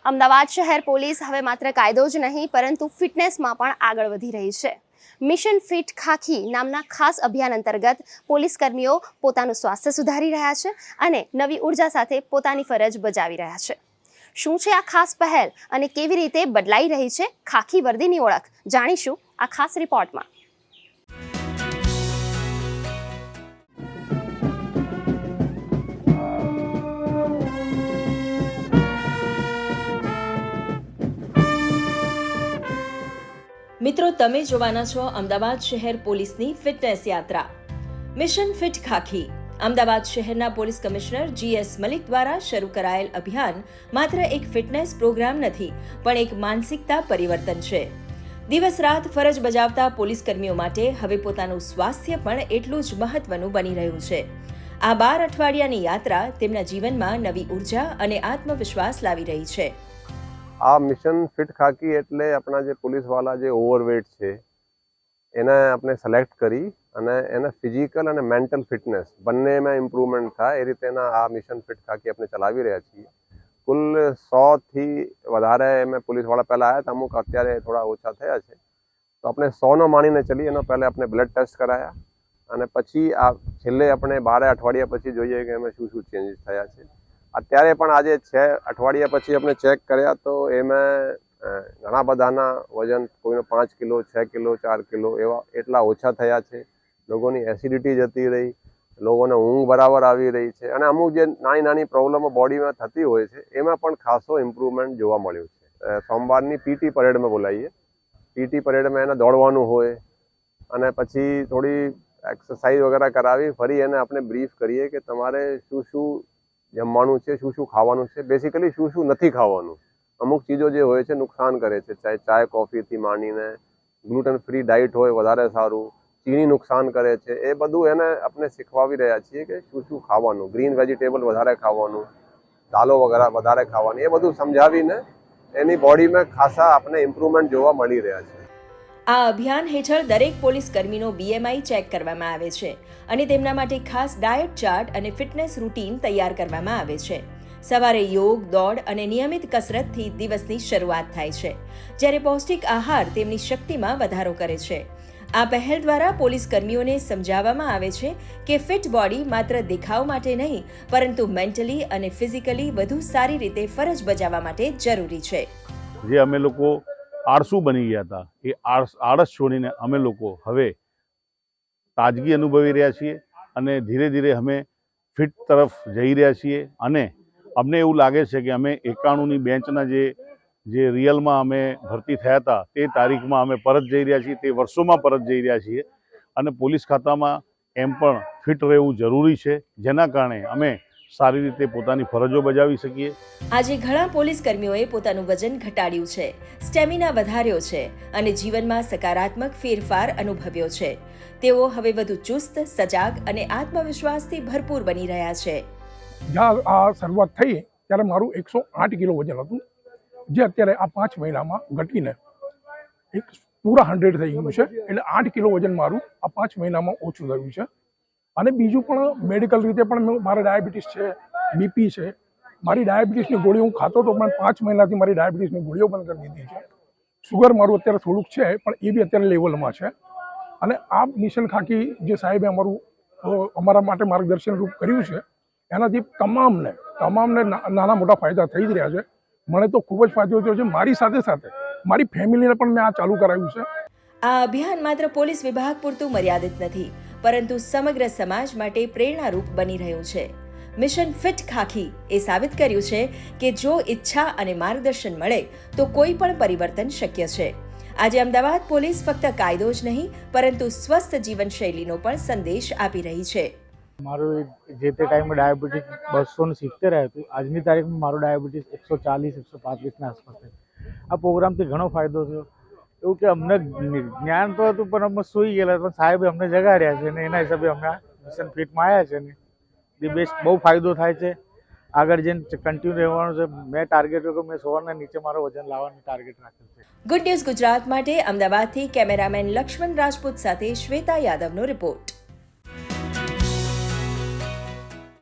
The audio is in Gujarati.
અમદાવાદ શહેર પોલીસ હવે માત્ર કાયદો જ નહીં પરંતુ ફિટનેસમાં પણ આગળ વધી રહી છે. મિશન ફિટ ખાખી નામના ખાસ અભિયાન અંતર્ગત પોલીસ કર્મીઓ પોતાનું સ્વાસ્થ્ય સુધારી રહ્યા છે અને નવી ઉર્જા સાથે પોતાની ફરજ બજાવી રહ્યા છે. શું છે આ ખાસ પહેલ અને કેવી રીતે બદલાઈ રહી છે ખાખી વર્દીની ઓળખ, જાણીશું આ ખાસ રિપોર્ટમાં. મિત્રો, તમે જોવાના છો અમદાવાદ શહેર પોલીસની ફિટનેસ યાત્રા. મિશન ફિટ ખાખી અમદાવાદ શહેરના પોલીસ કમિશનર GS મલિક દ્વારા શરૂ કરાયેલ અભિયાન માત્ર એક ફિટનેસ પ્રોગ્રામ નથી, પણ એક માનસિકતા પરિવર્તન છે. દિવસ રાત ફરજ બજાવતા પોલીસ કર્મીઓ માટે હવે પોતાનું સ્વાસ્થ્ય પણ એટલું જ મહત્વનું બની રહ્યું છે. આ 12 અઠવાડિયાની યાત્રા તેમના જીવનમાં નવી ઉર્જા અને આત્મવિશ્વાસ લાવી રહી છે. આ મિશન ફિટ ખાકી એટલે આપણા જે પોલીસવાળા જે ઓવરવેટ છે એને આપણે સિલેક્ટ કરી અને એને ફિઝિકલ અને મેન્ટલ ફિટનેસ બંનેમાં ઇમ્પ્રુવમેન્ટ થાય એ રીતેના આ મિશન ફિટ ખાકી આપણે ચલાવી રહ્યા છીએ. કુલ 100થી વધારે એમાં પોલીસવાળા પહેલાં આવ્યા હતા, અમુક અત્યારે થોડા ઓછા થયા છે. તો આપણે 100નો માનીને ચલી. એનો પહેલાં આપણે બ્લડ ટેસ્ટ કરાયા અને પછી આ છેલ્લે આપણે 12 અઠવાડિયા પછી જોઈએ કે એમાં શું ચેન્જીસ થયા છે. અત્યારે પણ આજે 6 અઠવાડિયા પછી આપણે ચેક કર્યા તો એમાં ઘણા બધાના વજન, કોઈનો 5 કિલો, 6 કિલો, 4 કિલો એવા એટલા ઓછા થયા છે. લોકોની એસિડિટી જતી રહી, લોકોને ઊંઘ બરાબર આવી રહી છે અને અમુક જે નાની નાની પ્રોબ્લેમો બોડીમાં થતી હોય છે એમાં પણ ખાસો ઇમ્પ્રુવમેન્ટ જોવા મળ્યું છે. સોમવારની PT પરેડમાં બોલાવીએ. PT પરેડમાં એને દોડવાનું હોય અને પછી થોડી એક્સરસાઇઝ વગેરે કરાવી ફરી એને આપણે બ્રીફ કરીએ કે તમારે શું જમવાનું છે, શું ખાવાનું છે, બેસિકલી શું નથી ખાવાનું. અમુક ચીજો જે હોય છે નુકસાન કરે છે, ચાહે ચાય કોફીથી માંડીને ગ્લુટન ફ્રી ડાયટ હોય વધારે સારું, ચીની નુકસાન કરે છે. એ બધું એને આપણે શીખવાવી રહ્યા છીએ કે શું ખાવાનું, ગ્રીન વેજીટેબલ વધારે ખાવાનું, દાલો વગેરે વધારે ખાવાની, એ બધું સમજાવીને એની બોડીમાં ખાસા આપણે ઇમ્પ્રુવમેન્ટ જોવા મળી રહ્યા છે. આ અભિયાન હેઠળ દરેક પોલીસ કર્મીનો BMI ચેક કરવામાં આવે છે અને તેમના માટે ખાસ ડાયટ ચાર્ટ અને ફિટનેસ રૂટીન તૈયાર કરવામાં આવે છે. સવારે યોગ, દોડ અને નિયમિત કસરતથી દિવસની શરૂઆત થાય છે, જ્યારે પૌષ્ટિક આહાર તેમની શક્તિમાં વધારો કરે છે. આ પહેલ દ્વારા પોલીસ કર્મીઓને સમજાવવામાં આવે છે કે ફિટ બોડી માત્ર દેખાવ માટે નહીં, પરંતુ મેન્ટલી અને ફિઝિકલી વધુ સારી રીતે ફરજ બજાવવા માટે જરૂરી છે. જે અમે લોકો આળસુ બની ગયા હતા એ આળસ છોડીને અમે લોકો હવે તાજગી અનુભવી રહ્યા છીએ અને ધીરે ધીરે અમે ફિટ તરફ જઈ રહ્યા છીએ. અને અમને એવું લાગે છે કે અમે 91ની બેન્ચના જે રિયલમાં અમે ભરતી થયા હતા તે તારીખમાં અમે પરત જઈ રહ્યા છીએ, તે વર્ષોમાં પરત જઈ રહ્યા છીએ. અને પોલીસ ખાતામાં એમ પણ ફિટ રહેવું જરૂરી છે, જેના કારણે અમે સારી રીતે પોતાની ફરજો બજાવી શકીએ. આજે ઘણા પોલીસ કર્મીઓએ પોતાનું વજન ઘટાડ્યું છે, સ્ટેમિના વધાર્યો છે અને જીવનમાં સકારાત્મક ફેરફાર અનુભવ્યો છે. તેઓ હવે વધુ ચુસ્ત, સજાગ અને આત્મવિશ્વાસથી ભરપૂર બની રહ્યા છે. જ્યાં આ શરૂઆત થઈ ત્યારે મારું 108 કિલો વજન હતું, જે અત્યારે આ 5 મહિનામાં ઘટીને પૂરા 100 થઈ ગયું છે. એટલે 8 કિલો વજન મારું આ 5 મહિનામાં ઓછું થયું છે. અને બીજું પણ મેડિકલ રીતે પણ મારે ડાયાબિટીસ છે, BP છે. મારી ડાયાબિટીસની ગોળીઓ હું ખાતો હતો, પણ 5 મહિનાથી મારી ડાયાબિટીસની ગોળીઓ બંધ કરી દીધી છે. સુગર મારું અત્યારે થોડુંક છે, પણ એ બી અત્યારે લેવલમાં છે. અને આ મિશન ખાકી જે સાહેબે અમારા માટે માર્ગદર્શન રૂપ કર્યું છે, એનાથી તમામને નાના મોટા ફાયદા થઈ જ રહ્યા છે. મને તો ખૂબ જ ફાયદો થયો છે. મારી સાથે સાથે મારી ફેમિલીને પણ મેં આ ચાલુ કરાવ્યું છે. આ અભિયાન માત્ર પોલીસ વિભાગ પૂરતું મર્યાદિત નથી, પરંતુ સમગ્ર સમાજ માટે પ્રેરણારૂપ બની રહ્યું છે. મિશન ફિટ ખાખી એ સાબિત કર્યું છે કે જો ઈચ્છા અને માર્ગદર્શન મળે તો કોઈ પણ પરિવર્તન શક્ય છે. આજે અમદાવાદ પોલીસ ફક્ત કાયદો જ નહીં, પરંતુ સ્વસ્થ જીવનશૈલીનો પણ સંદેશ આપી રહી છે. મારું જે તે ટાઈમે ડાયાબિટીસ 270 હતું. આજની તારીખમાં મારું ડાયાબિટીસ 140-135 ના આસપાસ છે. આ પ્રોગ્રામથી ઘણો ફાયદો થયો. એવું કે અમને જ્ઞાન તો હતું, પણ અમે સૂઈ ગયેલા, પણ સાહેબે અમને જગાડ્યા છે અને એના હિસાબે અમે મિશન ફિટમાં આવ્યા છે. ને ધી બેસ્ટ બહુ ફાયદો થાય છે. આગળ જઈને કન્ટિન્યુ રહેવાનું છે. મેં ટાર્ગેટ કે મેં 100ના નીચે મારો વજન લાવવાનું ટાર્ગેટ રાખેલ છે. ગુડ ન્યૂઝ ગુજરાત માટે અમદાવાદથી કેમેરામેન લક્ષ્મણ રાજપૂત સાથે શ્વેતા યાદવનો રિપોર્ટ.